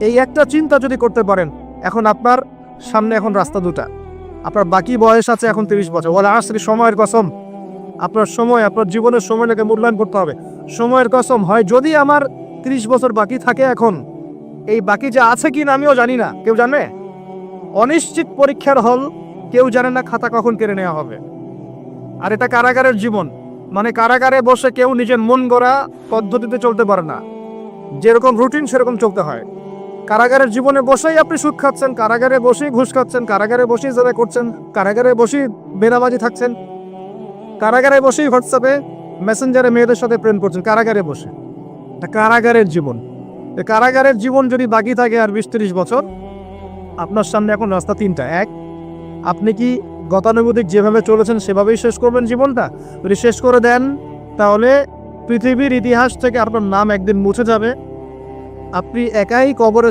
এই একটা চিন্তা যদি করতে পারেন, এখন আপনার সামনে এখন রাস্তা দুটা, আপনার বাকি বয়স আছে এখন 30 বছর, ওয়াল আসরি, সময়ের কসম, আপনার সময়, আপনার জীবনের সময়টাকে মূল্যায়ন করতে হবে। সময়ের কসম, হয় যদি আমার 30 বছর বাকি থাকে এখন, এই বাকি যে আছে কি না আমিও জানি না, কেউ জানে? অনিশ্চিত পরীক্ষার হল, কেউ জানে না খাতা কখন কেড়ে নেওয়া হবে। আর এটা কারাগারের জীবন, মানে কারাগারে বসে কেউ নিজের মন গড়া পদ্ধতিতে চলতে পারে না, যেরকম রুটিন সেরকম চলতে হয়। কারাগারের জীবনে বসেই আপনি সুদ খাচ্ছেন, কারাগারে বসেই ঘুষ খাচ্ছেন, কারাগারে বসেই জেরা করছেন, কারাগারে বসেই বেনামাজি থাকছেন, কারাগারে বসেই হোয়াটসঅ্যাপে মেসেঞ্জারে মেয়েদের সাথে প্রেম করছেন, কারাগারে বসে। এটা কারাগারের জীবন। এই কারাগারের জীবন যদি বাকি থাকে আর 20-30 বছর, আপনার সামনে এখন রাস্তা তিনটা। এক, আপনি কি গতানুগতিক যেভাবে চলেছেন সেভাবেই শেষ করবেন জীবনটা? যদি শেষ করে দেন, তাহলে পৃথিবীর ইতিহাস থেকে আপনার নাম একদিন মুছে যাবে, আপনি একাই কবরে